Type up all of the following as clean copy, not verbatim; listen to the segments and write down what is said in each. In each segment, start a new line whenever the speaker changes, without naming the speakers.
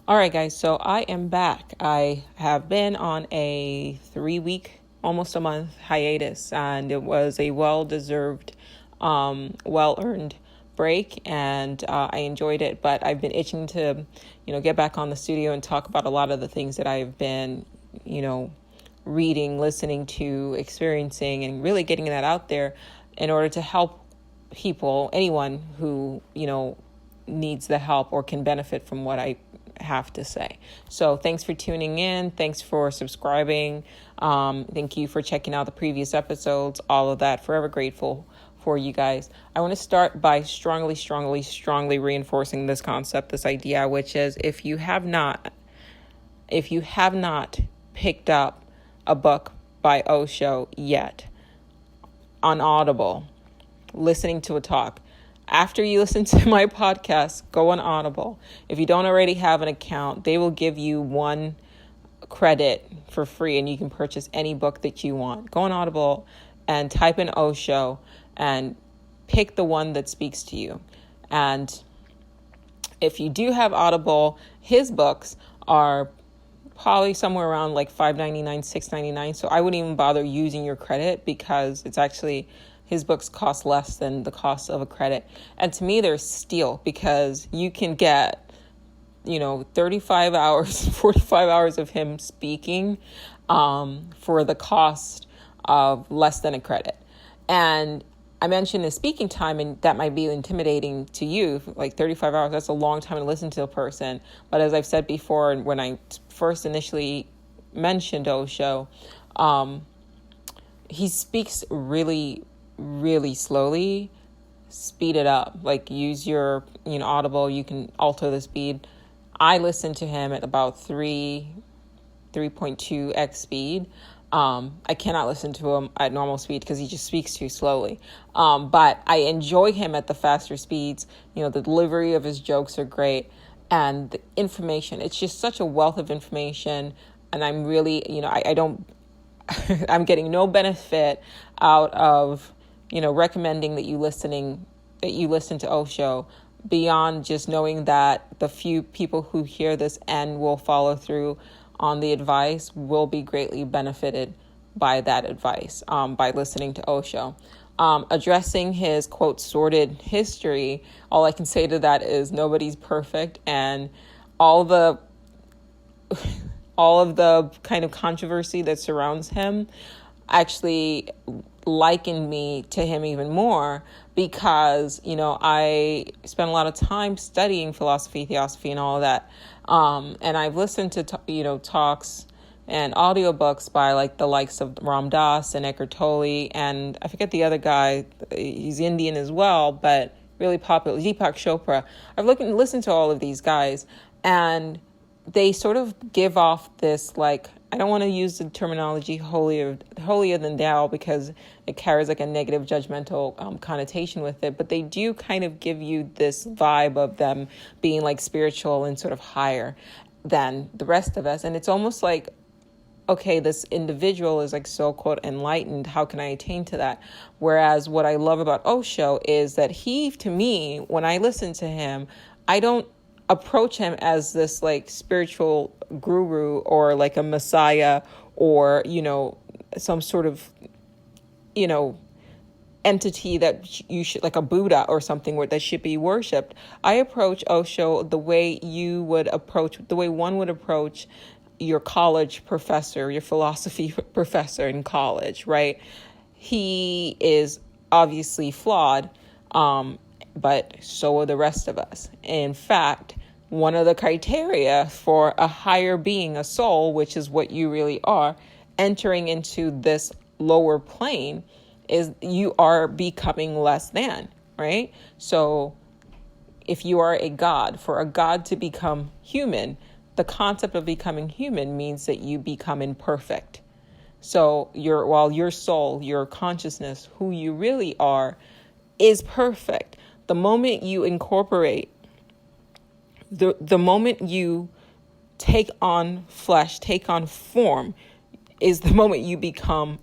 All right, guys, so I am back. I have been on a 3-week, almost a month hiatus, and it was a well-deserved, well-earned break, and I enjoyed it, but I've been itching to, get back on the studio and talk about a lot of the things that I've been, reading, listening to, experiencing, and really getting that out there in order to help people, anyone who, needs the help or can benefit from what I have to say. So thanks for tuning in. Thanks for subscribing. Thank you for checking out the previous episodes, all of that. Forever grateful for you guys. I want to start by strongly reinforcing this concept, this idea, which is if you have not picked up a book by Osho yet on Audible, listening to a talk, after you listen to my podcast, go on Audible. If you don't already have an account, they will give you 1 credit for free, and you can purchase any book that you want. Go on Audible and type in Osho and pick the one that speaks to you. And if you do have Audible, his books are probably somewhere around like $5.99, $6.99. So I wouldn't even bother using your credit because it's actually... his books cost less than the cost of a credit. And to me, they're a steal because you can get, 35 hours, 45 hours of him speaking for the cost of less than a credit. And I mentioned his speaking time, and that might be intimidating to you, like 35 hours. That's a long time to listen to a person. But as I've said before, and when I first initially mentioned Osho, he speaks really slowly. Speed it up, like use your Audible. You can alter the speed. I listen to him at about 3.2x speed. I cannot listen to him at normal speed because he just speaks too slowly, but I enjoy him at the faster speeds. The delivery of his jokes are great, and the information, it's just such a wealth of information. And I'm really, I'm getting no benefit out of recommending that you listen to Osho beyond just knowing that the few people who hear this and will follow through on the advice will be greatly benefited by that advice, by listening to Osho. Addressing his, quote, sordid history, all I can say to that is nobody's perfect, and all of the kind of controversy that surrounds him actually likened me to him even more because, I spent a lot of time studying philosophy, theosophy, and all of that. And I've listened to, talks and audiobooks by like the likes of Ram Dass and Eckhart Tolle, and I forget the other guy. He's Indian as well, but really popular, Deepak Chopra. I've listened to all of these guys, and they sort of give off this, like, I don't want to use the terminology holier than thou because it carries like a negative judgmental connotation with it, but they do kind of give you this vibe of them being like spiritual and sort of higher than the rest of us. And it's almost like, okay, this individual is like so, quote, enlightened. How can I attain to that? Whereas what I love about Osho is that he, to me, when I listen to him, I don't approach him as this like spiritual guru or like a messiah or, some sort of, entity that you should, like a Buddha or something that should be worshipped. I approach Osho the way one would approach your college professor, your philosophy professor in college, right? He is obviously flawed, but so are the rest of us. In fact, one of the criteria for a higher being, a soul, which is what you really are, entering into this lower plane is you are becoming less than, right? So if you are a god, for a god to become human, the concept of becoming human means that you become imperfect. So while your soul, your consciousness, who you really are, is perfect, the moment you incorporate, the moment you take on flesh, take on form, is the moment you become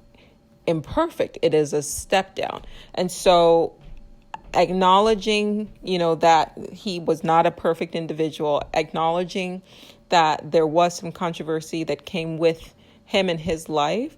imperfect. It is a step down. And so acknowledging, that he was not a perfect individual, acknowledging that there was some controversy that came with him and his life,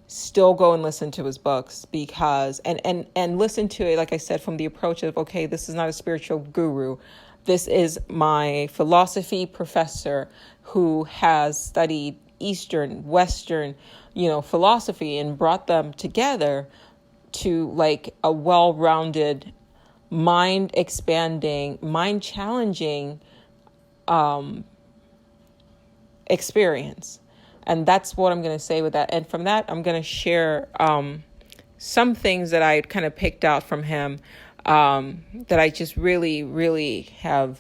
still go and listen to his books, because and listen to it, like I said, from the approach of, okay, this is not a spiritual guru. This is my philosophy professor who has studied Eastern, Western, philosophy and brought them together to like a well-rounded, mind expanding, mind challenging experience. And that's what I'm going to say with that. And from that, I'm going to share some things that I kind of picked out from him that I just really, really has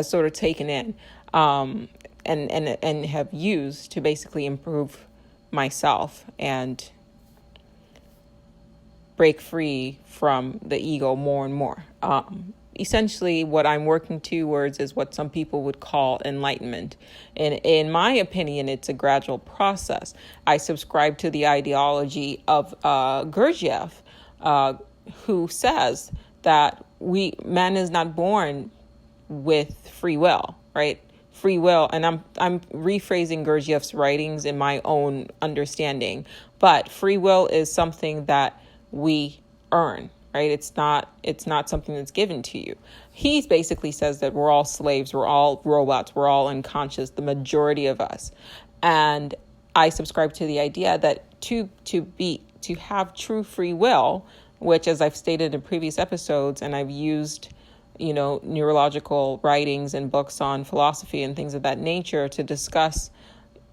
sort of taken in and have used to basically improve myself and break free from the ego more and more. Essentially, what I'm working towards is what some people would call enlightenment. And in my opinion, it's a gradual process. I subscribe to the ideology of Gurdjieff, who says that man is not born with free will, right? Free will, and I'm rephrasing Gurdjieff's writings in my own understanding, but free will is something that we earn, right? It's not something that's given to you. He basically says that we're all slaves, we're all robots, we're all unconscious, the majority of us. And I subscribe to the idea that to have true free will, which, as I've stated in previous episodes, and I've used, neurological writings and books on philosophy and things of that nature to discuss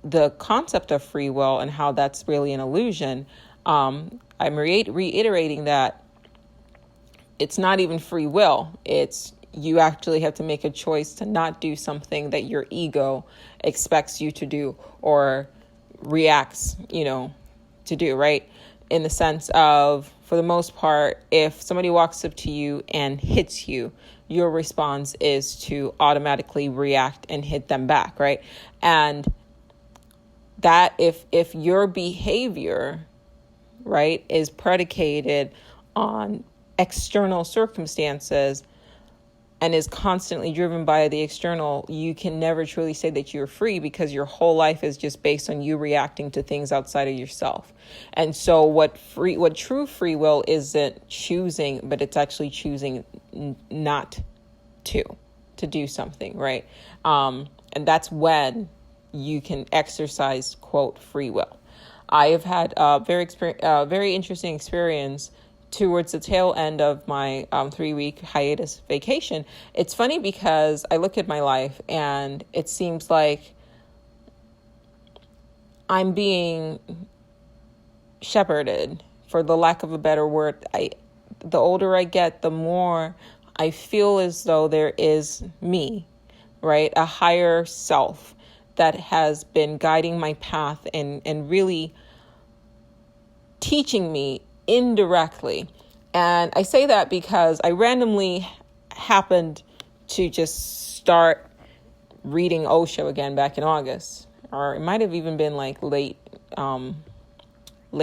the concept of free will and how that's really an illusion. I'm reiterating that it's not even free will. It's you actually have to make a choice to not do something that your ego expects you to do or reacts, to do, right? In the sense of, for the most part, if somebody walks up to you and hits you, your response is to automatically react and hit them back, right? And that if your behavior, right, is predicated on external circumstances and is constantly driven by the external, you can never truly say that you're free, because your whole life is just based on you reacting to things outside of yourself. And so what true free will isn't choosing, but it's actually choosing not to do something, right? And that's when you can exercise, quote, free will. I have had a very interesting experience towards the tail end of my 3-week hiatus vacation. It's funny because I look at my life and it seems like I'm being shepherded, for the lack of a better word. The older I get, the more I feel as though there is me, right? A higher self that has been guiding my path and really teaching me indirectly. And I say that because I randomly happened to just start reading Osho again back in August, or it might have even been like late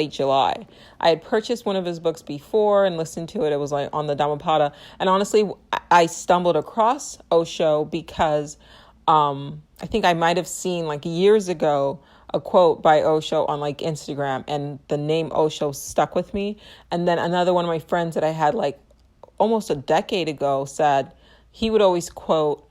July. I had purchased one of his books before and listened to it. It was like on the Dhammapada. And honestly, I stumbled across Osho because I think I might have seen like years ago a quote by Osho on like Instagram, and the name Osho stuck with me. And then another one of my friends that I had like almost a decade ago said he would always quote,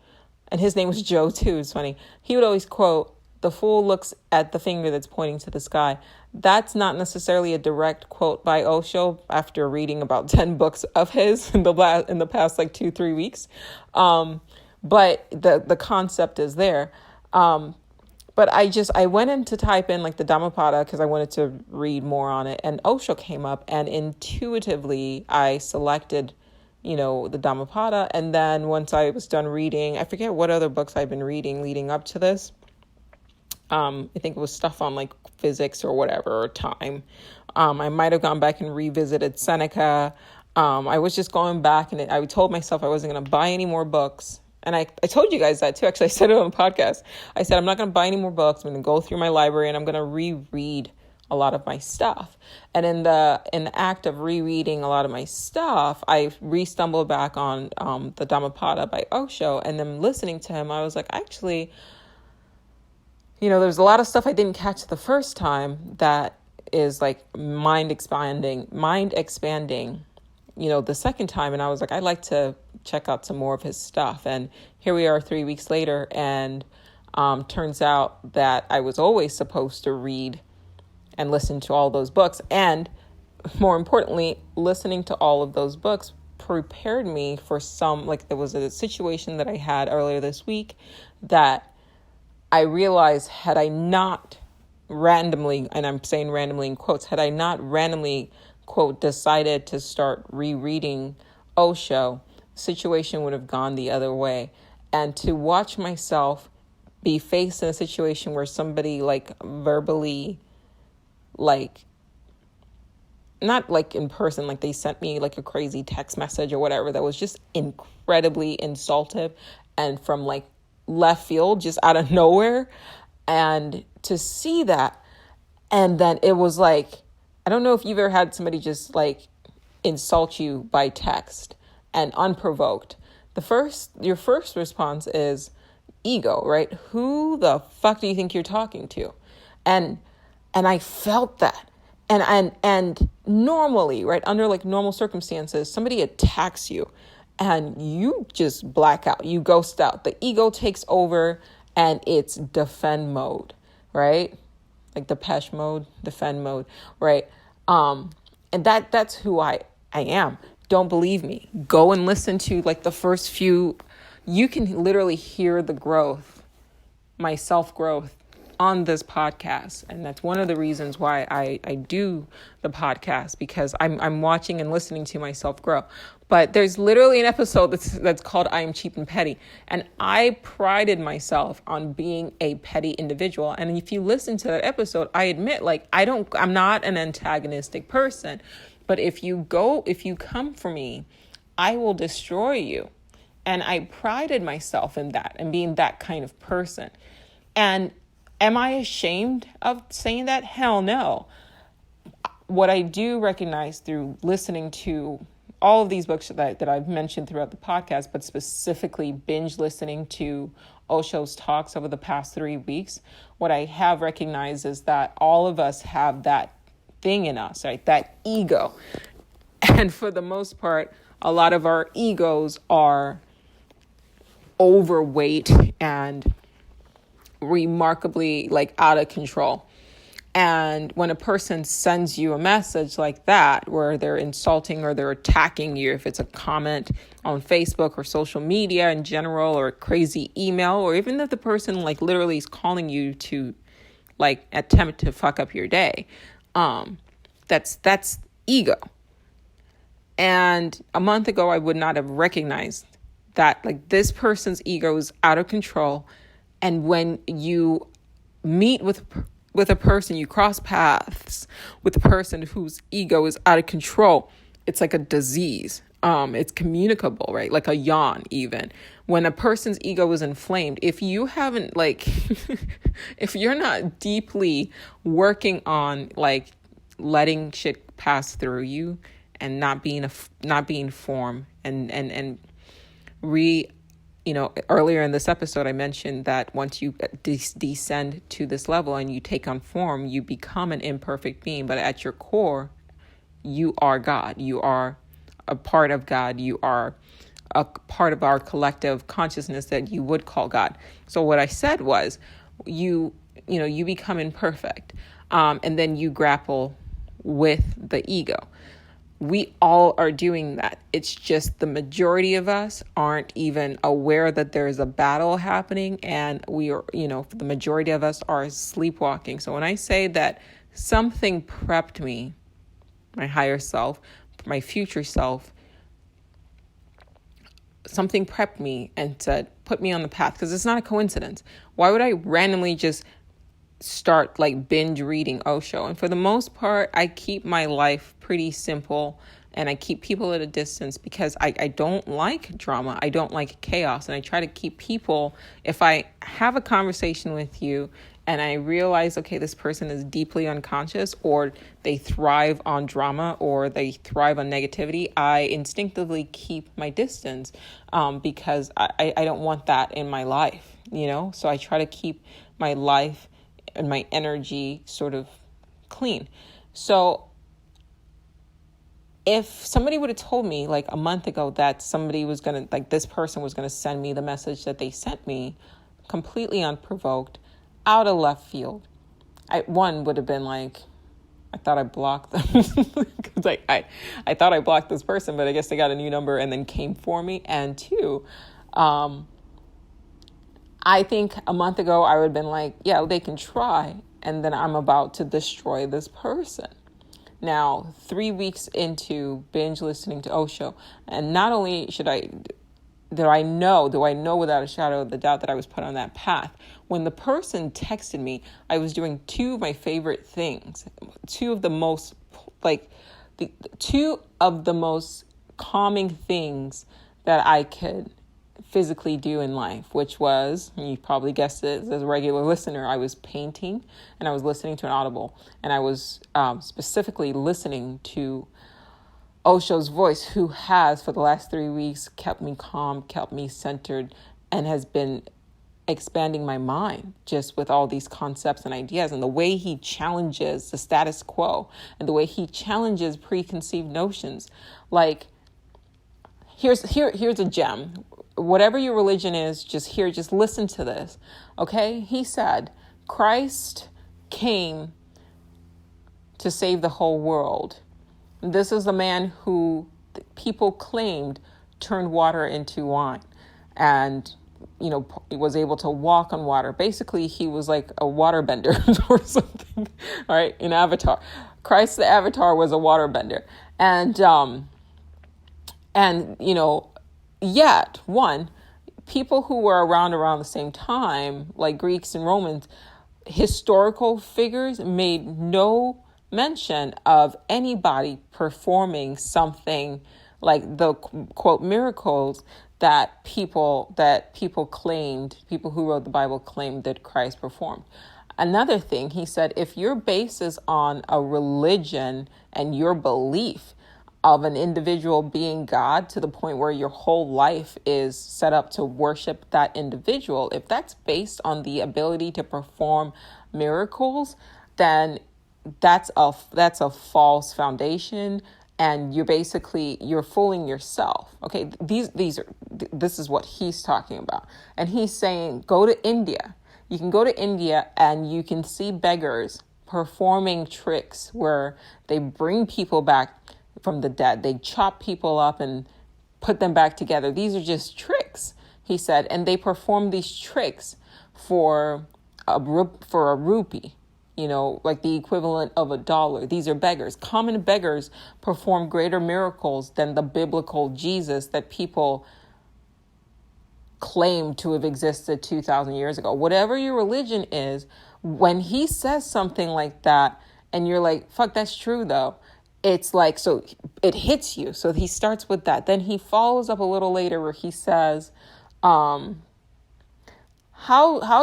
and his name was Joe too, it's funny. He would always quote, "The fool looks at the finger that's pointing to the sky." That's not necessarily a direct quote by Osho after reading about 10 books of his in the past like 2-3 weeks. But the concept is there. But I went in to type in like the Dhammapada because I wanted to read more on it, and Osho came up, and intuitively I selected, the Dhammapada. And then once I was done reading, I forget what other books I've been reading leading up to this. I think it was stuff on like physics or whatever, or time. I might have gone back and revisited Seneca. I was just going back, and I told myself I wasn't going to buy any more books. And I told you guys that too. Actually, I said it on the podcast. I said, I'm not going to buy any more books. I'm going to go through my library and I'm going to reread a lot of my stuff. And in the act of rereading a lot of my stuff, I re-stumbled back on the Dhammapada by Osho, and then listening to him, I was like, actually, there's a lot of stuff I didn't catch the first time that is like mind expanding, the second time. And I was like, I'd like to check out some more of his stuff. And here we are 3 weeks later, and turns out that I was always supposed to read and listen to all those books. And more importantly, listening to all of those books prepared me for there was a situation that I had earlier this week that I realized, had I not randomly, and I'm saying randomly in quotes, had I not randomly, quote, decided to start rereading Osho, the situation would have gone the other way. And to watch myself be faced in a situation where somebody verbally, not in person, they sent me a crazy text message or whatever that was just incredibly insultive and from left field, just out of nowhere. And to see that, and then it was I don't know if you've ever had somebody just insult you by text and unprovoked. Your first response is ego, right? Who the fuck do you think you're talking to? And I felt that. And normally, right, under normal circumstances, somebody attacks you and you just black out, you ghost out. The ego takes over and it's defend mode, right? Depeche mode, defend mode, right? And that's who I am. Don't believe me? Go and listen to the first few. You can literally hear the growth, my self-growth on this podcast. And that's one of the reasons why I do the podcast, because I'm watching and listening to myself grow. But there's literally an episode that's called I Am Cheap and Petty. And I prided myself on being a petty individual. And if you listen to that episode, I admit, I'm not an antagonistic person. But if you come for me, I will destroy you. And I prided myself in that and being that kind of person. And am I ashamed of saying that? Hell no. What I do recognize through listening to all of these books that I've mentioned throughout the podcast, but specifically binge listening to Osho's talks over the past 3 weeks, what I have recognized is that all of us have that thing in us, right? That ego. And for the most part, a lot of our egos are overweight and remarkably out of control. And when a person sends you a message like that, where they're insulting or they're attacking you, if it's a comment on Facebook or social media in general, or a crazy email, or even if the person literally is calling you to attempt to fuck up your day, that's ego. And a month ago, I would not have recognized that this person's ego is out of control. And when you meet with a person, you cross paths with a person whose ego is out of control, it's like a disease. It's communicable, right? Like a yawn, even. When a person's ego is inflamed, if you haven't if you're not deeply working on letting shit pass through you and not being formed and earlier in this episode, I mentioned that once you descend to this level and you take on form, you become an imperfect being. But at your core, you are God. You are a part of God. You are a part of our collective consciousness that you would call God. So what I said was, you become imperfect, and then you grapple with the ego. We all are doing that. It's just the majority of us aren't even aware that there's a battle happening, and we are, the majority of us are sleepwalking. So when I say that something prepped me, my higher self, my future self, something prepped me and said, put me on the path, because it's not a coincidence. Why would I randomly just start binge reading Osho? And for the most part, I keep my life pretty simple and I keep people at a distance because I don't like drama. I don't like chaos. And I try to keep people, if I have a conversation with you and I realize, okay, this person is deeply unconscious, or they thrive on drama, or they thrive on negativity, I instinctively keep my distance because I don't want that in my life, So I try to keep my life and my energy sort of clean. So if somebody would have told me like a month ago that somebody was going to, like this person was going to send me the message that they sent me, completely unprovoked, out of left field, I would have been like, I thought I blocked them. Because I thought I blocked this person, but I guess they got a new number and then came for me. And two, I think a month ago I would have been like, yeah, they can try. And then I'm about to destroy this person. Now, 3 weeks into binge listening to Osho, and not only do I know without a shadow of the doubt that I was put on that path. When the person texted me, I was doing two of my favorite things, two of the most calming things that I could physically do in life, which was, you probably guessed it as a regular listener, I was painting and I was listening to an Audible, and I was specifically listening to Osho's voice, who has for the last 3 weeks kept me calm, kept me centered, and has been expanding my mind just with all these concepts and ideas, and the way he challenges the status quo and the way he challenges preconceived notions. Like, here's a gem. Whatever your religion is, just listen to this. Okay? He said, Christ came to save the whole world. This is the man who people claimed turned water into wine and, was able to walk on water. Basically, he was like a waterbender or something, all right, in Avatar. Christ the Avatar was a waterbender. And yet, people who were around the same time, like Greeks and Romans, historical figures made no mention of anybody performing something like the quote miracles that people who wrote the Bible claimed that Christ performed. Another thing, he said, if your base is on a religion and your belief of an individual being God to the point where your whole life is set up to worship that individual, if that's based on the ability to perform miracles, then that's a false foundation, and you're fooling yourself. Okay, this is what he's talking about, and he's saying go to India. You can go to India and you can see beggars performing tricks where they bring people back from the dead. They chop people up and put them back together. These are just tricks, he said, and they perform these tricks for a rupee. Like the equivalent of $1. These are beggars. Common beggars perform greater miracles than the biblical Jesus that people claim to have existed 2,000 years ago. Whatever your religion is, when he says something like that, and you're like, fuck, that's true though. It's like, so it hits you. So he starts with that. Then he follows up a little later where he says, How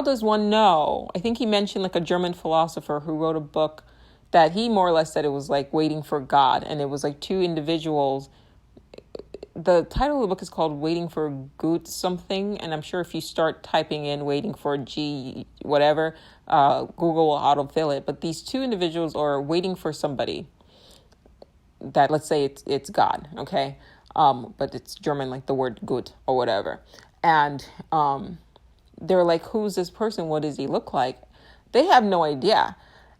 does one know? I think he mentioned like a German philosopher who wrote a book that he more or less said it was like Waiting for God. And it was like two individuals. The title of the book is called Waiting for Gut something. And I'm sure if you start typing in Waiting for G whatever, Google will autofill it. But these two individuals are waiting for somebody that, let's say it's God, okay? But it's German, like the word Gut or whatever. And they're like, who's this person? What does he look like? They have no idea.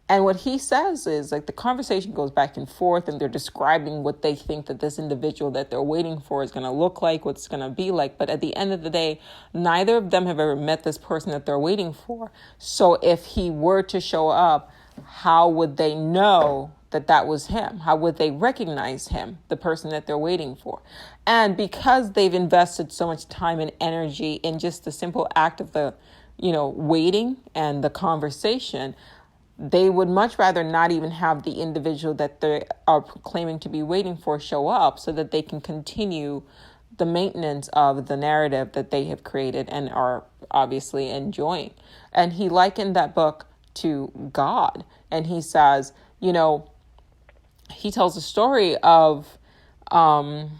And what he says is like the conversation goes back and forth, and they're describing what they think that this individual that they're waiting for is going to look like, what's going to be like. But at the end of the day, neither of them have ever met this person that they're waiting for. So if he were to show up, how would they know that was him? How would they recognize him, the person that they're waiting for? And because they've invested so much time and energy in just the simple act of the, waiting and the conversation, they would much rather not even have the individual that they are claiming to be waiting for show up so that they can continue the maintenance of the narrative that they have created and are obviously enjoying. And he likened that book to God. And he says, he tells a story of an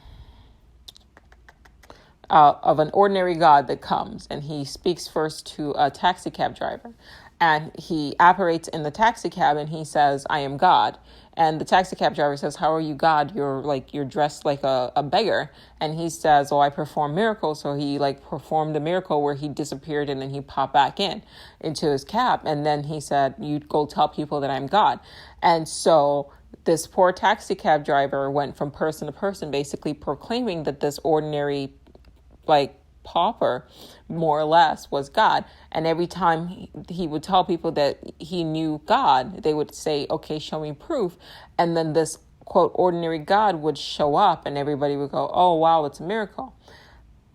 ordinary God that comes, and he speaks first to a taxi cab driver, and he apparates in the taxi cab, and he says, "I am God." And the taxi cab driver says, "How are you God? You're dressed like a beggar." And he says, "Oh, I perform miracles." So he performed a miracle where he disappeared and then he popped back into his cab. And then he said, "You go tell people that I'm God." And so this poor taxi cab driver went from person to person, basically proclaiming that this ordinary pauper, more or less, was God. And every time he would tell people that he knew God, they would say, "Okay, show me proof." And then this quote ordinary God would show up and everybody would go, "Oh wow, it's a miracle."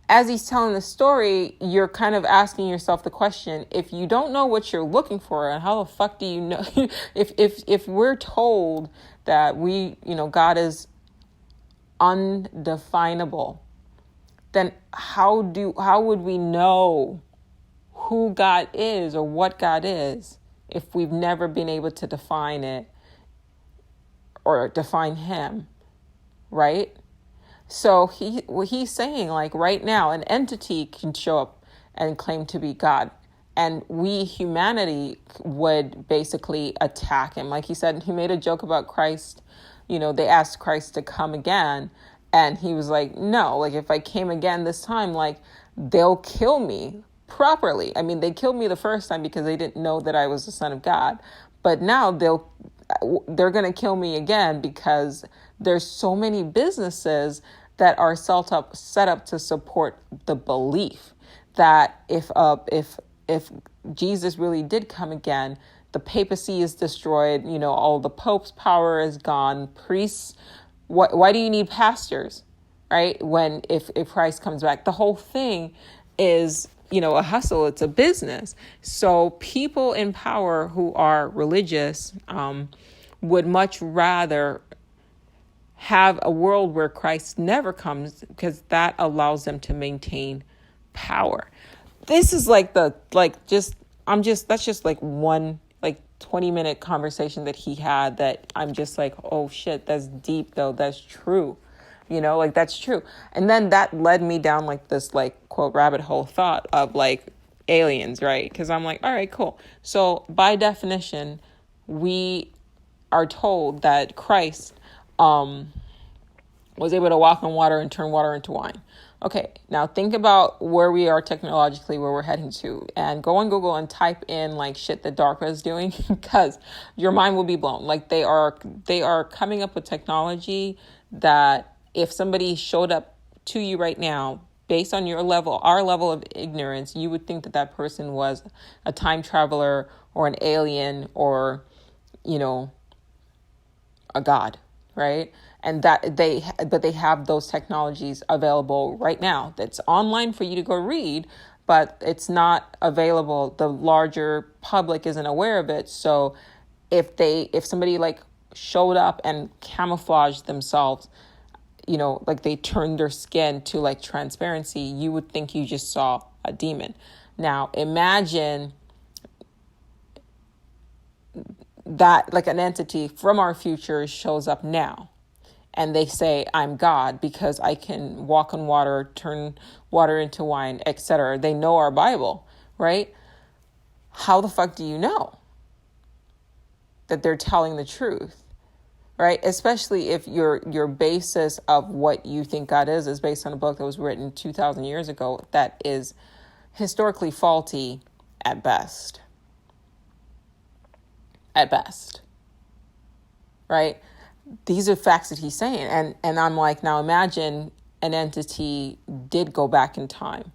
As he's telling the story, you're kind of asking yourself the question, if you don't know what you're looking for, and how the fuck do you know? if we're told that God is undefinable, then how would we know who God is or what God is if we've never been able to define it or define him, right? So he's saying, right now, an entity can show up and claim to be God, and we, humanity, would basically attack him. Like he said, he made a joke about Christ. They asked Christ to come again, and he was like, "No, if I came again this time, they'll kill me properly. I mean, they killed me the first time because they didn't know that I was the Son of God. But now they're going to kill me again because there's so many businesses that are set up to support the belief that if Jesus really did come again, the papacy is destroyed, all the Pope's power is gone, priests. Why do you need pastors, right? If Christ comes back, the whole thing is, a hustle. It's a business. So people in power who are religious would much rather have a world where Christ never comes, because that allows them to maintain power. This is that's just one 20-minute conversation that he had that I'm just like, oh shit, that's deep though. That's true. That's true. And then that led me down this quote rabbit hole thought of aliens, right? Because I'm like, all right, cool. So by definition, we are told that Christ was able to walk on water and turn water into wine. Okay, now think about where we are technologically, where we're heading to, and go on Google and type in shit that DARPA is doing, because your mind will be blown. They are coming up with technology that if somebody showed up to you right now, based on our level of ignorance, you would think that person was a time traveler or an alien or, a god, right? And that they have those technologies available right now. That's online for you to go read, but it's not available. The larger public isn't aware of it. So if somebody showed up and camouflaged themselves, they turned their skin to transparency, you would think you just saw a demon. Now imagine that an entity from our future shows up now. And they say, "I'm God because I can walk on water, turn water into wine, etc." They know our Bible, right? How the fuck do you know that they're telling the truth, right? Especially if your basis of what you think God is based on a book that was written 2,000 years ago that is historically faulty at best. At best, right? These are facts that he's saying. And I'm like, now imagine an entity did go back in time,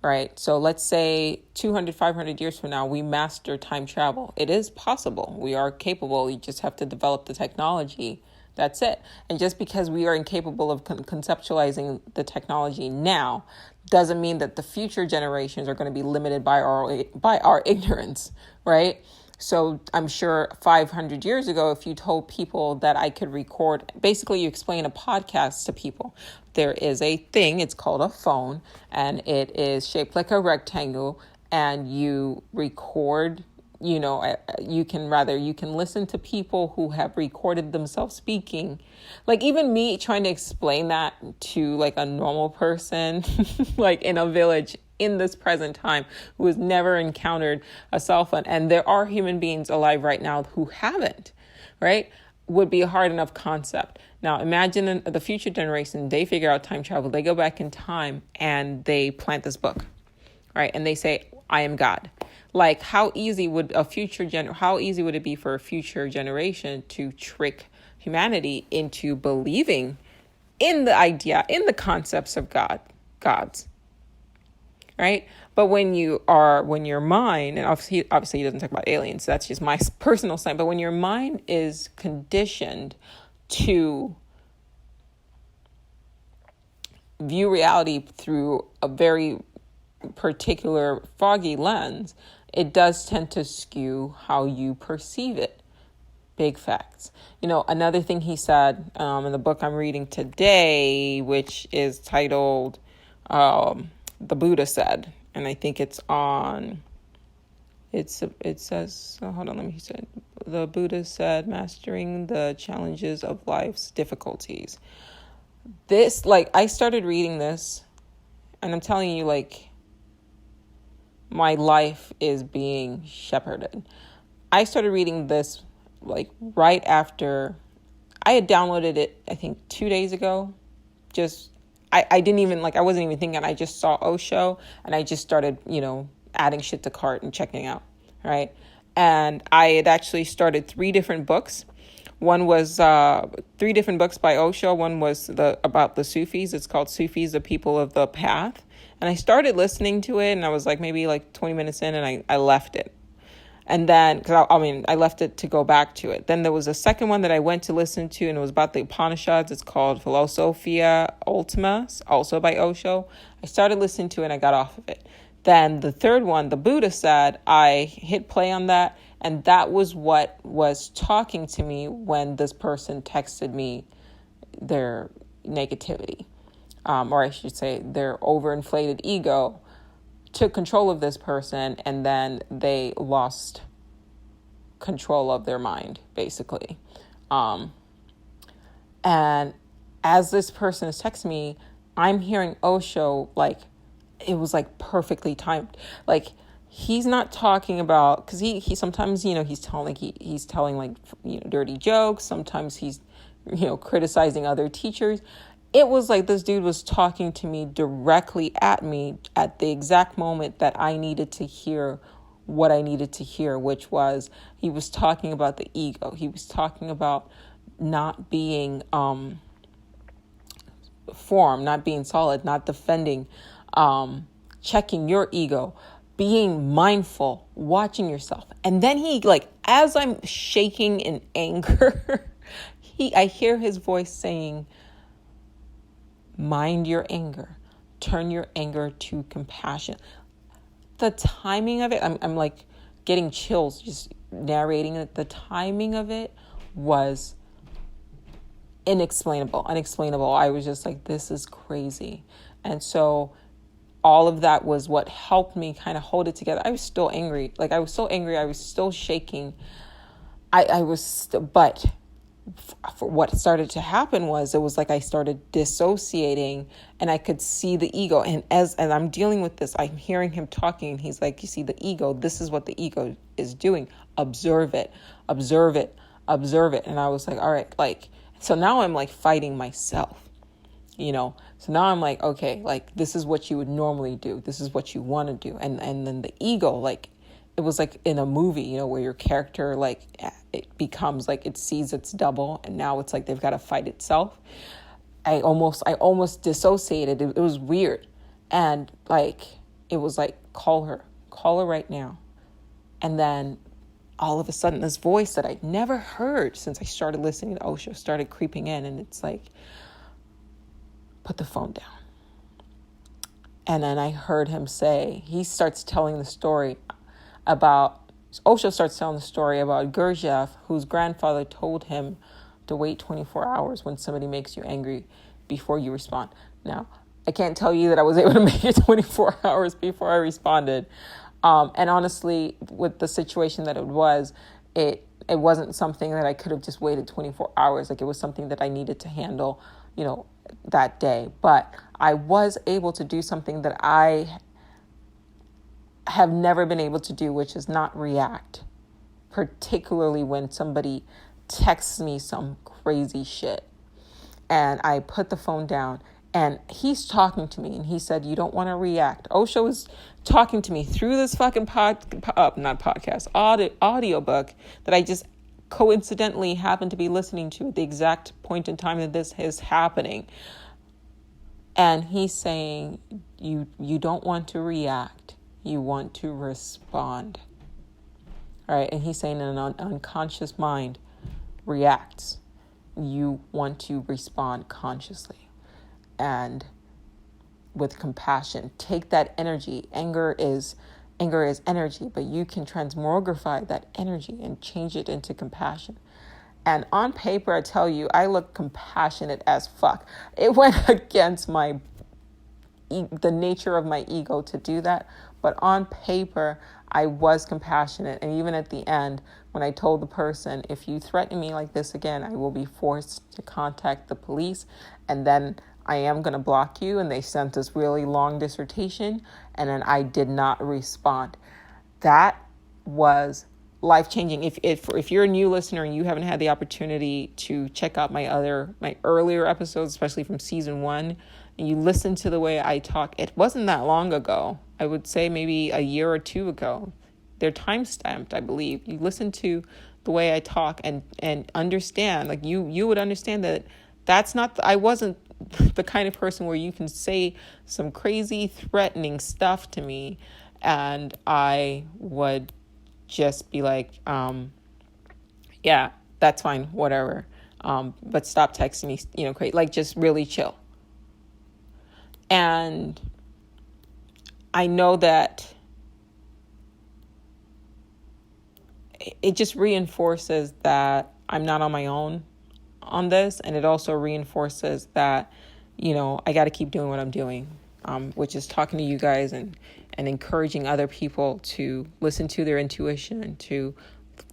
right? So let's say 200, 500 years from now, we master time travel. It is possible. We are capable. You just have to develop the technology. That's it. And just because we are incapable of conceptualizing the technology now doesn't mean that the future generations are going to be limited by our ignorance, right? So I'm sure 500 years ago, if you told people that I could record, basically you explain a podcast to people. There is a thing, it's called a phone, and it is shaped like a rectangle, and you record, you can listen to people who have recorded themselves speaking. Like even me trying to explain that to like a normal person, like in a village in this present time, who has never encountered a cell phone, and there are human beings alive right now who haven't, right, would be a hard enough concept. Now imagine the future generation, they figure out time travel, they go back in time and they plant this book, right, and they say, I am God. Like how easy would it be for a future generation to trick humanity into believing in the idea, in the concepts of gods, right? But when your mind, and obviously he doesn't talk about aliens, that's just my personal side, but when your mind is conditioned to view reality through a very particular foggy lens, it does tend to skew how you perceive it. Big facts. Another thing he said in the book I'm reading today, which is titled The Buddha Said, and I think it says, hold on, let me say, The Buddha Said, Mastering the Challenges of Life's Difficulties. This, I started reading this, and I'm telling you, my life is being shepherded. I started reading this right after I had downloaded it, I think 2 days ago. I didn't even I wasn't even thinking. I just saw Osho and I just started, adding shit to cart and checking out. Right. And I had actually started 3 different books. One was 3 different books by Osho. One was about the Sufis. It's called Sufis, the People of the Path. And I started listening to it, and I was maybe 20 minutes in, and I left it. And then, because I left it to go back to it. Then there was a second one that I went to listen to, and it was about the Upanishads. It's called Philosophia Ultima, also by Osho. I started listening to it, and I got off of it. Then the third one, The Buddha Said, I hit play on that, and that was what was talking to me when this person texted me their negativity. Or I should say their overinflated ego took control of this person, and then they lost control of their mind, basically. And as this person is texting me, I'm hearing Osho, it was perfectly timed. He's not talking about, because he sometimes, he's telling dirty jokes. Sometimes he's, criticizing other teachers. It was this dude was talking to me directly at me at the exact moment that I needed to hear what I needed to hear, which was he was talking about the ego. He was talking about not being form, not being solid, not defending, checking your ego, being mindful, watching yourself. And then he, as I'm shaking in anger, I hear his voice saying, mind your anger, turn your anger to compassion. The timing of it, I'm getting chills just narrating it. The timing of it was unexplainable. I was just this is crazy. And so all of that was what helped me kind of hold it together. I was still angry. I was so angry. I was still shaking. But for what started to happen was it was I started dissociating, and I could see the ego. And as I'm dealing with this, I'm hearing him talking, and he's you see the ego, this is what the ego is doing. Observe it, observe it, observe it. And I was all right, so now I'm fighting myself, So now I'm okay, this is what you would normally do. This is what you want to do. And then the ego, it was in a movie, where your character, it becomes it sees its double, and now it's they've got to fight itself. I almost dissociated. It was weird. And it was call her right now. And then all of a sudden this voice that I'd never heard since I started listening to Osho started creeping in, and it's put the phone down. And then I heard him say, he starts telling the story about Osho starts telling the story about Gurdjieff, whose grandfather told him to wait 24 hours when somebody makes you angry before you respond. Now, I can't tell you that I was able to make it 24 hours before I responded. And honestly, with the situation that it wasn't something that I could have just waited 24 hours. Like, it was something that I needed to handle, that day. But I was able to do something that I have never been able to do, which is not react, particularly when somebody texts me some crazy shit. And I put the phone down, and he's talking to me, and he said, you don't want to react. Osho is talking to me through this fucking audiobook that I just coincidentally happened to be listening to at the exact point in time that this is happening. And he's saying, you don't want to react. You want to respond. All right. And he's saying an unconscious mind reacts. You want to respond consciously and with compassion. Take that energy. Anger is energy, but you can transmogrify that energy and change it into compassion. And on paper, I tell you, I look compassionate as fuck. It went against the nature of my ego to do that. But on paper, I was compassionate. And even at the end, when I told the person, if you threaten me like this again, I will be forced to contact the police. And then I am going to block you. And they sent this really long dissertation. And then I did not respond. That was life-changing. If you're a new listener and you haven't had the opportunity to check out my earlier episodes, especially from season 1, and you listen to the way I talk, it wasn't that long ago. I would say maybe a year or 2 ago. They're time-stamped, I believe. You listen to the way I talk and understand, like you would understand that I wasn't the kind of person where you can say some crazy threatening stuff to me and I would just be like, yeah, that's fine, whatever. But stop texting me, crazy, like just really chill. And I know that it just reinforces that I'm not on my own on this. And it also reinforces that, I got to keep doing what I'm doing, which is talking to you guys and encouraging other people to listen to their intuition, to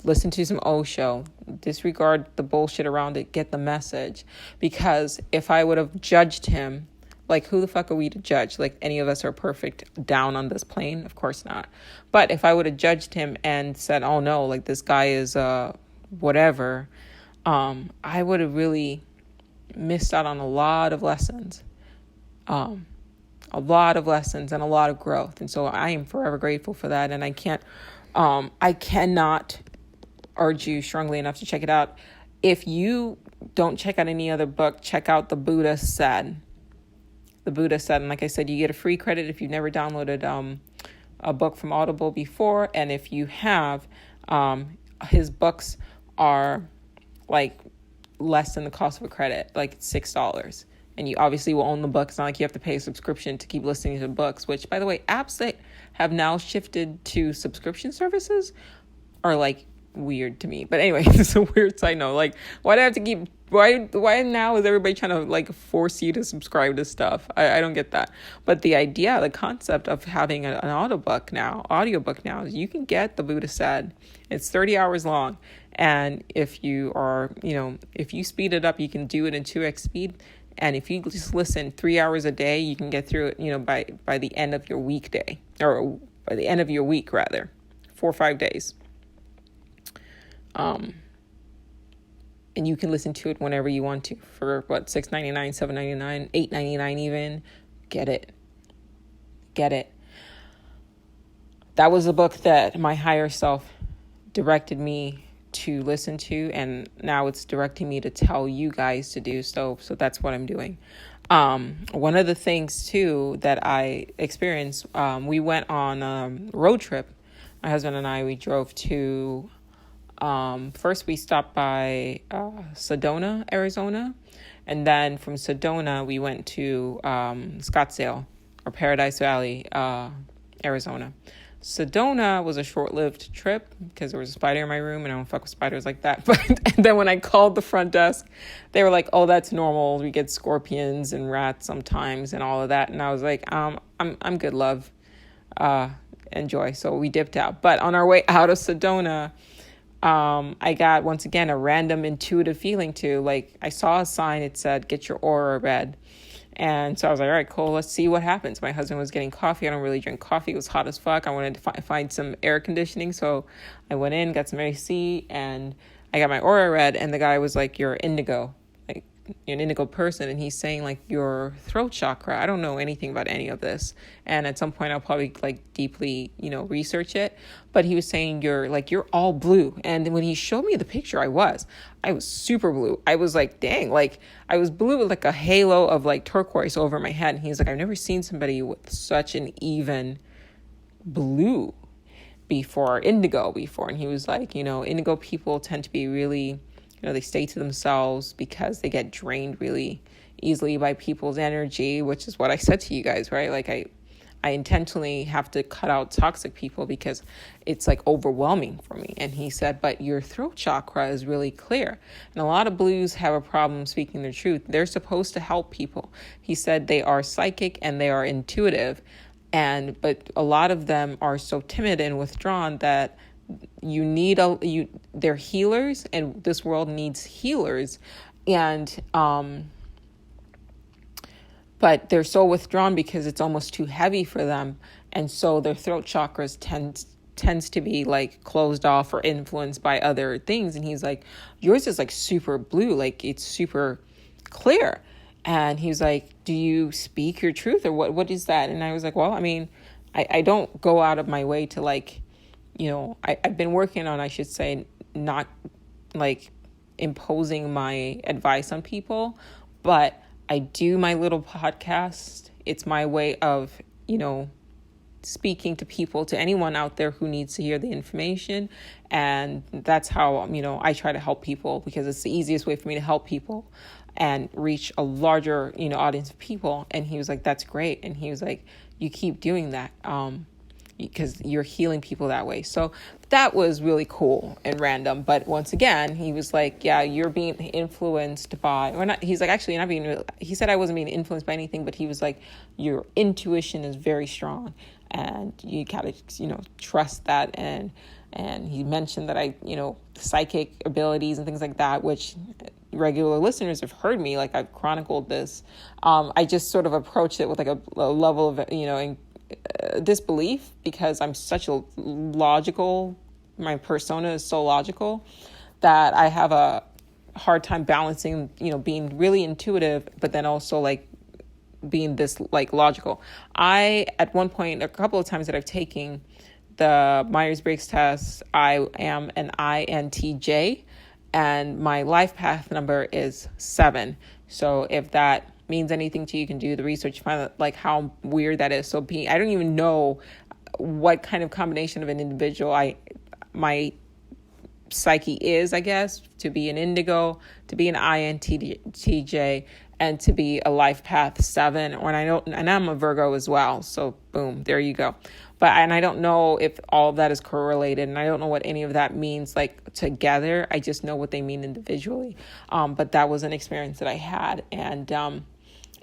listen to some Osho, disregard the bullshit around it, get the message. Because if I would have judged him, like, who the fuck are we to judge? Like, any of us are perfect down on this plane? Of course not. But if I would have judged him and said, oh no, like this guy is whatever, I would have really missed out on a lot of lessons. A lot of lessons and a lot of growth. And so I am forever grateful for that. And I cannot urge you strongly enough to check it out. If you don't check out any other book, check out The Buddha Said. The Buddha Said. And like I said, you get a free credit if you've never downloaded a book from Audible before. And if you have, his books are like less than the cost of a credit, like $6. And you obviously will own the book. It's not like you have to pay a subscription to keep listening to books, which, by the way, apps that have now shifted to subscription services are like weird to me. But anyway, it's a weird side note. Like, why do I have to keep, why now is everybody trying to like force you to subscribe to stuff? I don't get that. But the idea, the concept of having an audiobook now is you can get The Buddha Said. It's 30 hours long. And if you are, if you speed it up, you can do it in 2x speed. And if you just listen 3 hours a day, you can get through it, by the end of your weekday, or by the end of your week, rather, 4 or 5 days. And you can listen to it whenever you want to for $6.99, $7.99, $8.99 even. Get it. That was a book that my higher self directed me to listen to, and now it's directing me to tell you guys to do so that's what I'm doing. One of the things too that I experienced, we went on a road trip. My husband and I, we drove to, first we stopped by Sedona, Arizona, and then from Sedona we went to Scottsdale or Paradise Valley, Arizona. Sedona was a short-lived trip because there was a spider in my room, and I don't fuck with spiders like that. But and then when I called the front desk, they were like, "Oh, that's normal. We get scorpions and rats sometimes, and all of that." And I was like, I'm good, love. Enjoy." So we dipped out. But on our way out of Sedona, I got, once again, a random intuitive feeling too. Like, I saw a sign, it said, "Get your aura read." And so I was like, all right, cool, let's see what happens. My husband was getting coffee. I don't really drink coffee. It was hot as fuck. I wanted to find some air conditioning. So I went in, got some AC, and I got my aura read. And the guy was like, "You're indigo. Like, you're an indigo person." And he's saying, like, your throat chakra. I don't know anything about any of this. And at some point I'll probably like deeply, research it. But he was saying you're all blue. And when he showed me the picture, I was super blue. I was like, dang, like I was blue with like a halo of like turquoise over my head. And he's like, "I've never seen somebody with such an even blue indigo before. And he was like, indigo people tend to be really, they stay to themselves because they get drained really easily by people's energy," which is what I said to you guys, right? Like I intentionally have to cut out toxic people because it's like overwhelming for me. And he said, "But your throat chakra is really clear." And a lot of blues have a problem speaking their truth. They're supposed to help people. He said they are psychic and they are intuitive. But a lot of them are so timid and withdrawn that they're healers, and this world needs healers. But they're so withdrawn because it's almost too heavy for them. And so their throat chakras tends to be like closed off or influenced by other things. And he's like, "Yours is like super blue, like it's super clear." And he's like, "Do you speak your truth, or what is that?" And I was like, well, I mean, I don't go out of my way to like, I've been working on, I should say, not like imposing my advice on people, but I do my little podcast. It's my way of, speaking to people, to anyone out there who needs to hear the information. And that's how, I try to help people, because it's the easiest way for me to help people and reach a larger, audience of people. And he was like, "That's great." And he was like, "You keep doing that. Because you're healing people that way." So that was really cool and random. But once again, he was like, "Yeah, you're being influenced by," or not. He's like, "Actually, not being," he said I wasn't being influenced by anything, but he was like, "Your intuition is very strong and you gotta, trust that." And he mentioned that I, psychic abilities and things like that, which regular listeners have heard me, like I've chronicled this. I just sort of approached it with like a level of, disbelief, because I'm such a my persona is so logical that I have a hard time balancing, being really intuitive, but then also like being this like logical. At one point, a couple of times that I've taken the Myers-Briggs test, I am an INTJ, and my life path number is 7. So if that means anything to you, you can do the research, find out like how weird that is. So I don't even know what kind of combination of an individual my psyche is, I guess, to be an indigo, to be an INTJ, and to be a life path 7. And I'm a Virgo as well. So boom, there you go. And I don't know if all of that is correlated, and I don't know what any of that means like together. I just know what they mean individually. But that was an experience that I had, and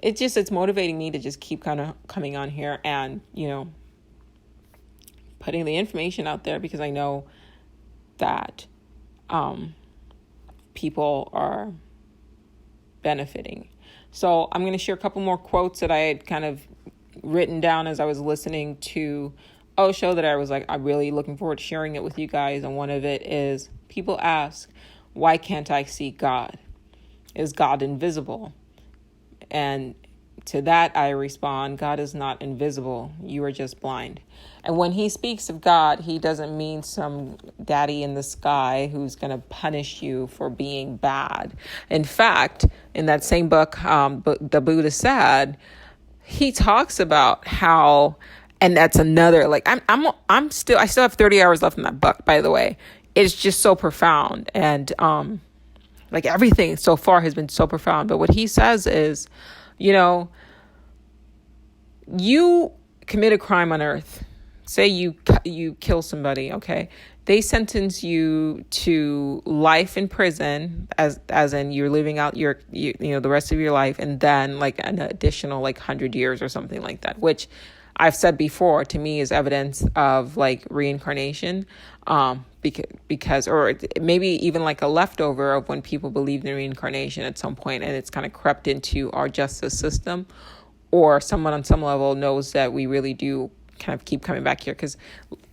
it's motivating me to just keep kind of coming on here and, putting the information out there, because I know that people are benefiting. So I'm going to share a couple more quotes that I had kind of written down as I was listening to a show that I was like, I'm really looking forward to sharing it with you guys. And one of it is, people ask, "Why can't I see God? Is God invisible?" And to that I respond, God is not invisible. You are just blind. And when he speaks of God, he doesn't mean some daddy in the sky who's going to punish you for being bad. In fact, in that same book, The Buddha Said, he talks about how, and that's another, like, I still have 30 hours left in that book, by the way. It's just so profound. And, like, everything so far has been so profound. But what he says is, you commit a crime on earth. say you kill somebody, okay? They sentence you to life in prison, as in you're living out the rest of your life, and then like an additional like 100 years or something like that, which I've said before, to me is evidence of like reincarnation, because or maybe even like a leftover of when people believed in reincarnation at some point, and it's kind of crept into our justice system, or someone on some level knows that we really do kind of keep coming back here. Because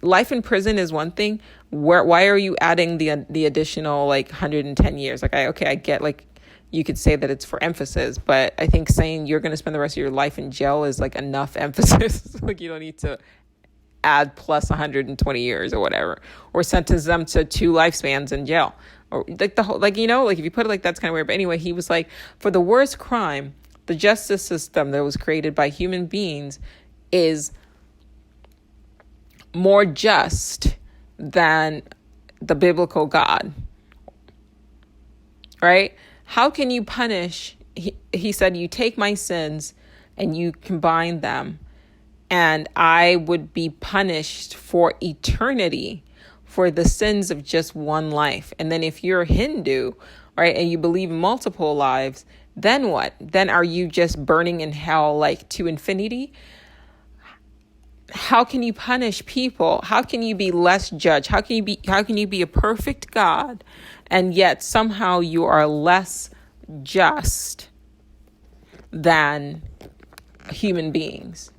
life in prison is one thing. Why are you adding the additional like 110 years? Like I get, like, you could say that it's for emphasis, but I think saying you're going to spend the rest of your life in jail is like enough emphasis. Like, you don't need to add plus 120 years or whatever, or sentence them to 2 lifespans in jail, or like the whole, like, like if you put it like that's kind of weird. But anyway, he was like, for the worst crime, the justice system that was created by human beings is more just than the biblical God, right? How can you punish? He said, you take my sins and you combine them, and I would be punished for eternity for the sins of just one life. And then if you're Hindu, right, and you believe in multiple lives, then what? Then are you just burning in hell like to infinity? How can you punish people? How can you be less judged? How can you be a perfect God, and yet somehow you are less just than human beings?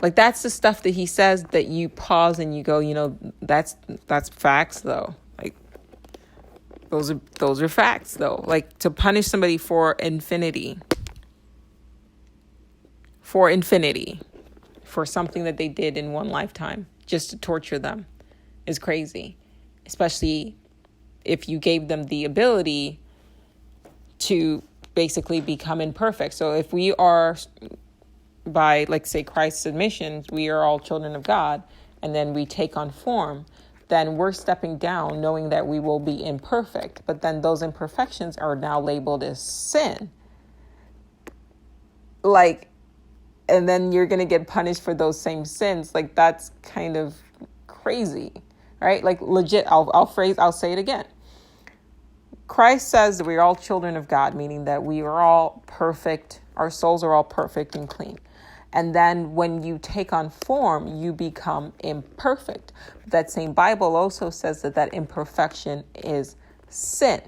Like, that's the stuff that he says that you pause and you go, that's facts though. Like, those are facts though. Like, to punish somebody for infinity, for something that they did in one lifetime, just to torture them, is crazy. Especially if you gave them the ability to basically become imperfect. So if we are, by, like, say, Christ's admission, we are all children of God, and then we take on form, then we're stepping down knowing that we will be imperfect. But then those imperfections are now labeled as sin. Like, and then you're going to get punished for those same sins. Like, that's kind of crazy, right? Like, legit, I'll say it again. Christ says that we're all children of God, meaning that we are all perfect. Our souls are all perfect and clean. And then when you take on form, you become imperfect. That same Bible also says that imperfection is sin.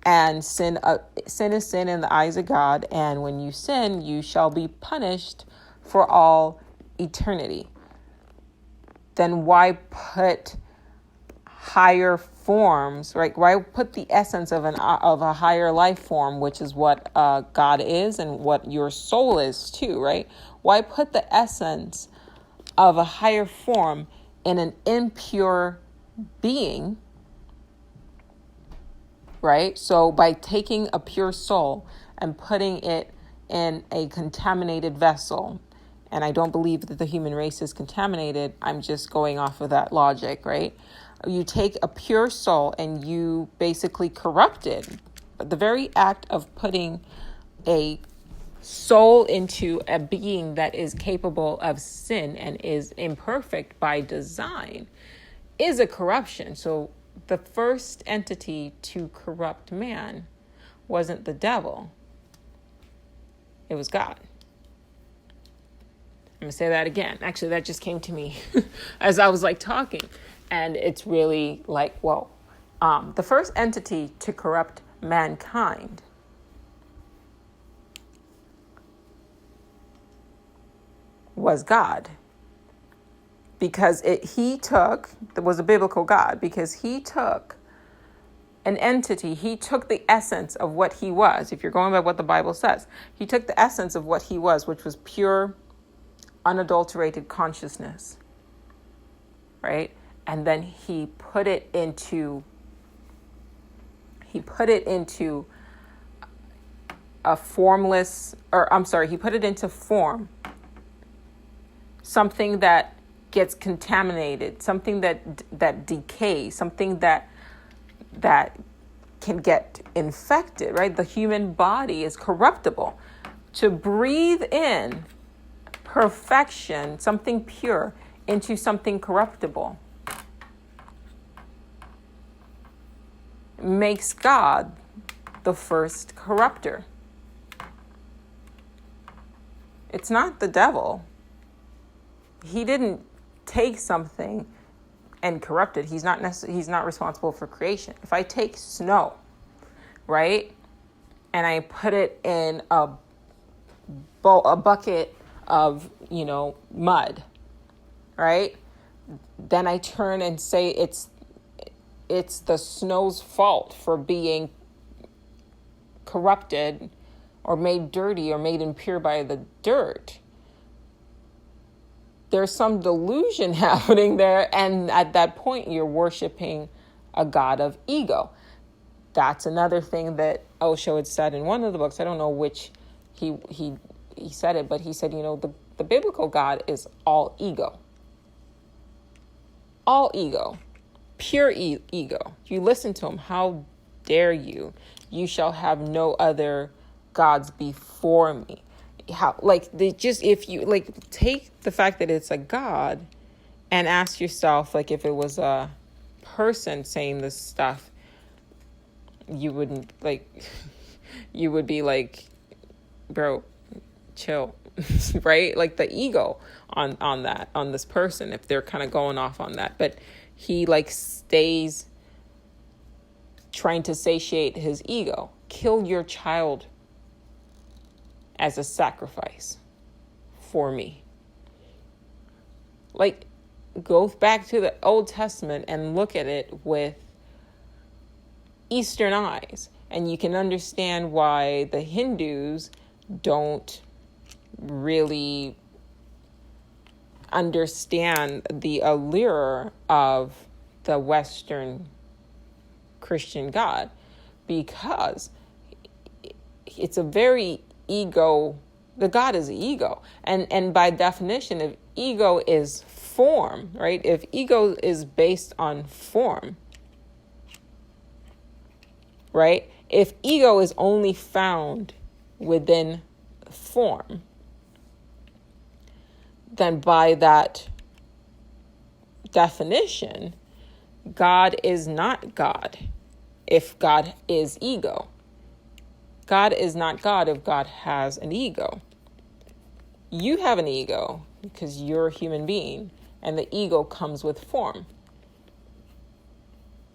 And sin is sin in the eyes of God. And when you sin, you shall be punished for all eternity. Then why put higher forms, right? Why put the essence of a higher life form, which is what God is and what your soul is too, right? Why put the essence of a higher form in an impure being? Right? So by taking a pure soul and putting it in a contaminated vessel, and I don't believe that the human race is contaminated, I'm just going off of that logic, right? You take a pure soul and you basically corrupt it. The very act of putting a soul into a being that is capable of sin and is imperfect by design is a corruption. So the first entity to corrupt man wasn't the devil. It was God. I'm going to say that again. Actually, that just came to me as I was like talking. And it's really like, whoa. The first entity to corrupt mankind was God. Because there was a biblical God, because he took an entity, he took the essence of what he was. If you're going by what the Bible says, he took the essence of what he was, which was pure, unadulterated consciousness, right? And then he put it into a formless, he put it into form, something that gets contaminated, something that decays, something that can get infected, right? The human body is corruptible. To breathe in perfection, something pure, into something corruptible makes God the first corrupter. It's not the devil. He didn't take something and corrupt it. He's not responsible for creation. If I take snow, right, and I put it in a bucket of, mud, right, then I turn and say it's the snow's fault for being corrupted or made dirty or made impure by the dirt. There's some delusion happening there, and at that point you're worshiping a god of ego. That's another thing that Osho had said in one of the books. I don't know which he said it, but he said, the biblical God is all ego. All ego. Pure ego. You listen to him. How dare you? You shall have no other gods before me. If you take the fact that it's a God and ask yourself, if it was a person saying this stuff, you wouldn't you would be like, bro, chill, right? The ego on this person, if they're kind of going off on that, but he stays trying to satiate his ego. Kill your child as a sacrifice for me. Go back to the Old Testament and look at it with Eastern eyes, and you can understand why the Hindus don't really understand the allure of the Western Christian God, because it's a very ego. The God is ego, and by definition, if ego is form, right? If ego is based on form, right? If ego is only found within form, then by that definition, God is not God if God is ego. God is not God if God has an ego. You have an ego because you're a human being, and the ego comes with form,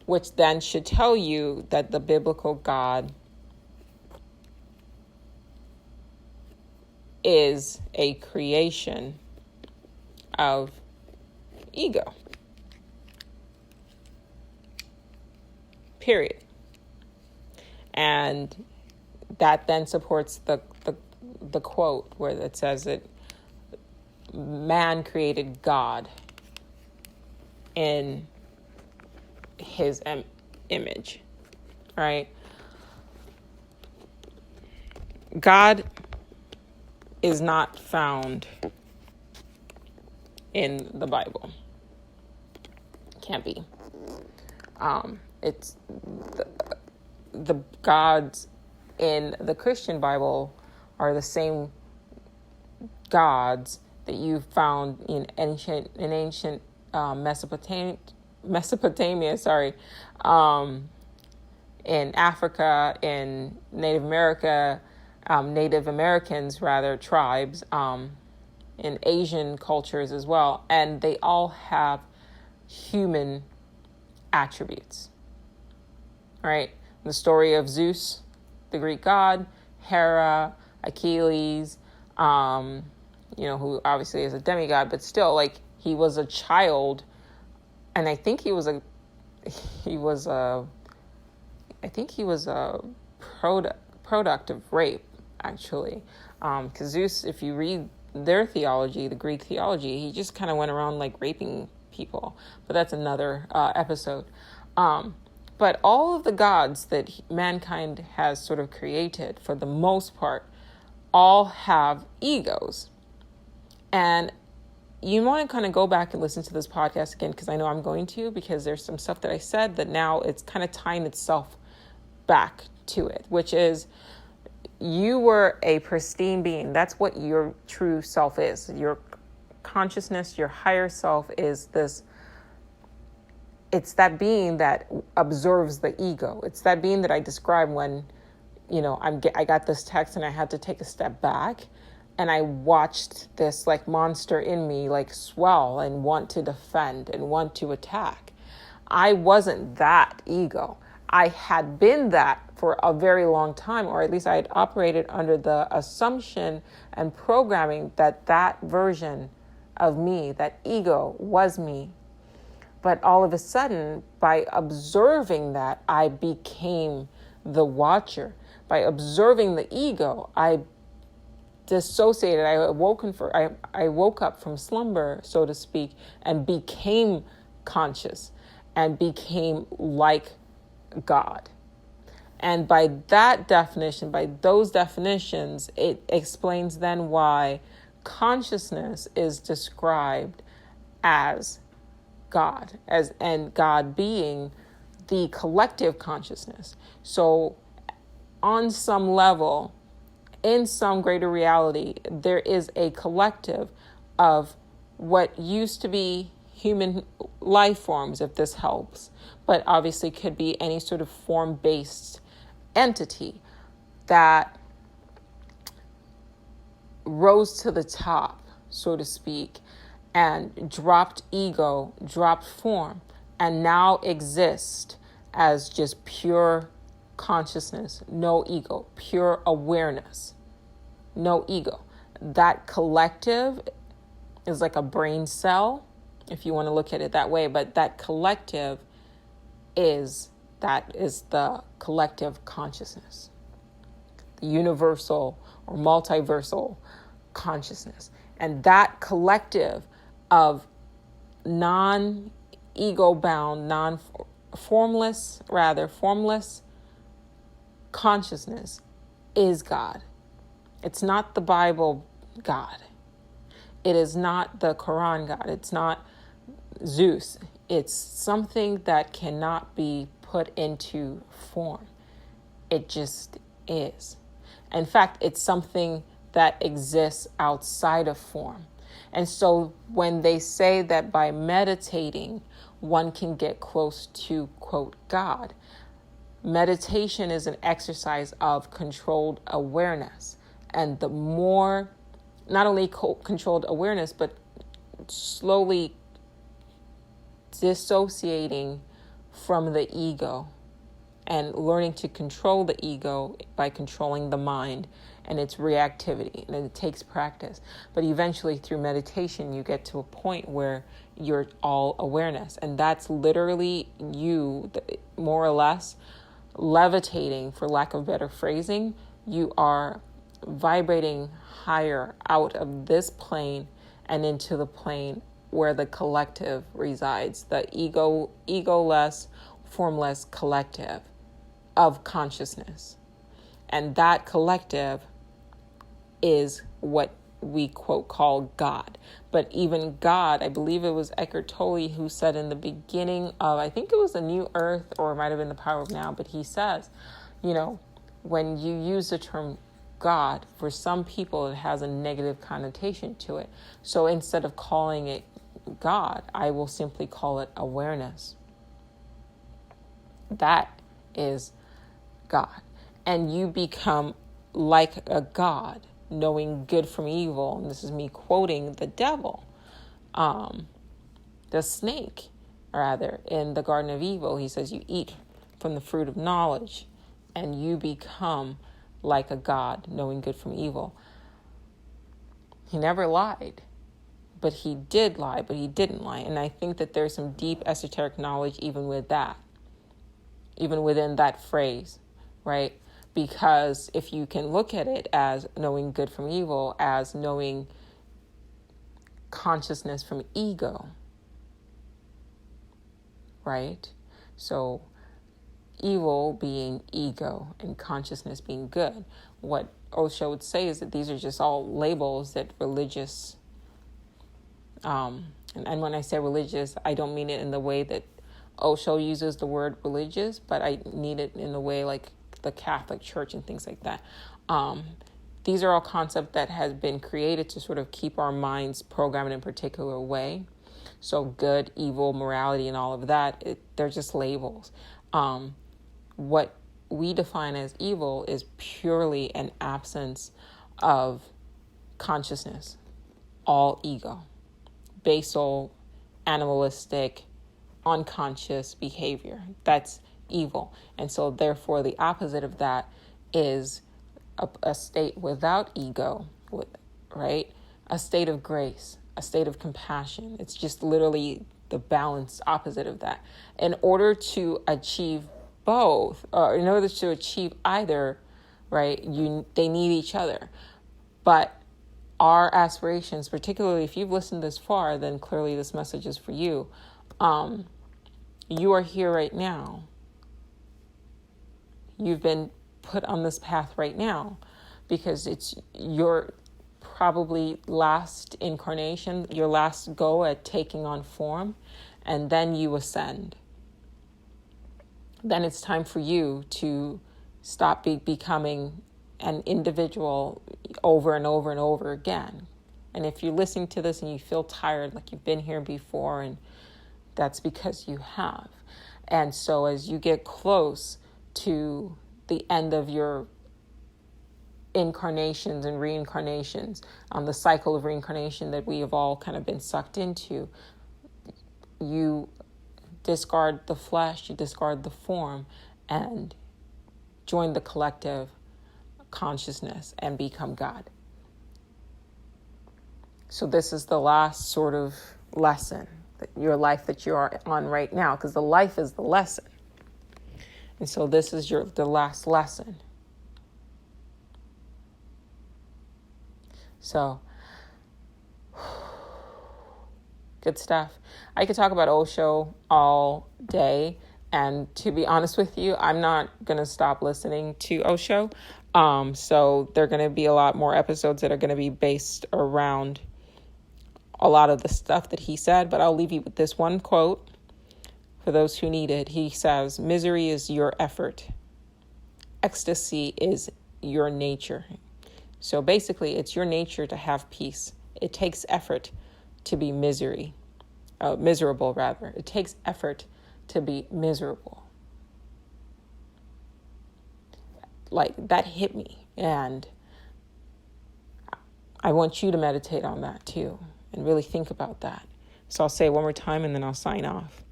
which then should tell you that the biblical God is a creation of ego. Period. And that then supports the quote where it says that man created God in his image, right? God is not found in the Bible. Can't be. It's the gods in the Christian Bible are the same gods that you found in ancient Mesopotamia, in Africa, in Native Americans, tribes, in Asian cultures as well. And they all have human attributes, right? The story of Zeus, the Greek god, Hera, Achilles, who obviously is a demigod, but still, he was a child, and I think he was a product of rape, actually, because Zeus, if you read their theology, the Greek theology, he just kind of went around raping people, but that's another episode. But all of the gods that mankind has sort of created, for the most part, all have egos. And you want to kind of go back and listen to this podcast again, because I know I'm going to, because there's some stuff that I said that now it's kind of tying itself back to it, which is you were a pristine being. That's what your true self is. You're consciousness, your higher self is this, it's that being that observes the ego. It's that being that I described when, I got this text and I had to take a step back and I watched this like monster in me like swell and want to defend and want to attack. I wasn't that ego. I had been that for a very long time, or at least I had operated under the assumption and programming that that version of me, that ego, was me. But all of a sudden, by observing that, I became the watcher. By observing the ego, I dissociated. I woke up from slumber, so to speak, and became conscious and became like God. And by that definition, by those definitions, it explains then why consciousness is described as God, and God being the collective consciousness. So on some level, in some greater reality, there is a collective of what used to be human life forms, if this helps, but obviously could be any sort of form-based entity that rose to the top, so to speak, and dropped ego, dropped form, and now exist as just pure consciousness, no ego, pure awareness, no ego. That collective is like a brain cell, if you want to look at it that way, but that collective is the collective consciousness, the universal or multiversal consciousness. And that collective of non-ego bound, formless consciousness is God. It's not the Bible God. It is not the Quran God. It's not Zeus. It's something that cannot be put into form. It just is. In fact, it's something that exists outside of form. And so when they say that by meditating, one can get close to, quote, God, meditation is an exercise of controlled awareness. And the more, not only controlled awareness, but slowly dissociating from the ego and learning to control the ego by controlling the mind and its reactivity. And it takes practice. But eventually through meditation, you get to a point where you're all awareness. And that's literally you, more or less, levitating, for lack of better phrasing. You are vibrating higher out of this plane and into the plane where the collective resides, the egoless, formless collective of consciousness. And that collective is what we, quote, call God. But even God, I believe it was Eckhart Tolle who said in the beginning of, I think it was A New Earth, or it might have been The Power of Now, but he says, when you use the term God, for some people it has a negative connotation to it. So instead of calling it God, I will simply call it awareness. That is God. And you become like a God, knowing good from evil. And this is me quoting the devil, the snake, rather, in the Garden of Evil. He says, you eat from the fruit of knowledge and you become like a God, knowing good from evil. He never lied, but he did lie, but he didn't lie. And I think that there's some deep esoteric knowledge even with that, even within that phrase, right? Because if you can look at it as knowing good from evil, as knowing consciousness from ego, right? So evil being ego and consciousness being good. What Osho would say is that these are just all labels that religious, and when I say religious, I don't mean it in the way that Osho uses the word religious, but I need it in the way like the Catholic Church and things like that. these are all concepts that have been created to sort of keep our minds programmed in a particular way. So good, evil, morality, and all of that, they're just labels. What we define as evil is purely an absence of consciousness, all ego, basal, animalistic, unconscious behavior. That's evil. And so therefore the opposite of that is a state without ego, right? A state of grace, a state of compassion. It's just literally the balanced opposite of that. In order to achieve both, or in order to achieve either, right, they need each other. But our aspirations, particularly if you've listened this far, then clearly this message is for you. You are here right now. You've been put on this path right now because it's your probably last incarnation, your last go at taking on form, and then you ascend. Then it's time for you to stop becoming an individual over and over and over again. And if you're listening to this and you feel tired, like you've been here before, and that's because you have. And so as you get close to the end of your incarnations and reincarnations, the cycle of reincarnation that we have all kind of been sucked into, you discard the flesh, you discard the form, and join the collective consciousness and become God. So this is the last sort of lesson, your life that you are on right now, because the life is the lesson. And so this is the last lesson. So, good stuff. I could talk about Osho all day. And to be honest with you, I'm not going to stop listening to Osho. So there are going to be a lot more episodes that are going to be based around a lot of the stuff that he said. But I'll leave you with this one quote for those who need it. He says, "Misery is your effort. Ecstasy is your nature." So basically, it's your nature to have peace. It takes effort to be miserable rather. It takes effort to be miserable. Like, that hit me. And I want you to meditate on that too and really think about that. So I'll say it one more time and then I'll sign off.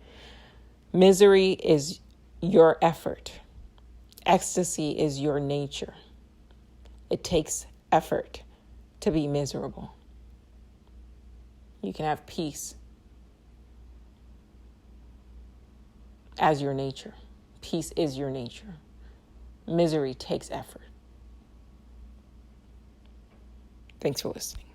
Misery is your effort. Ecstasy is your nature. It takes effort to be miserable. You can have peace as your nature. Peace is your nature. Misery takes effort. Thanks for listening.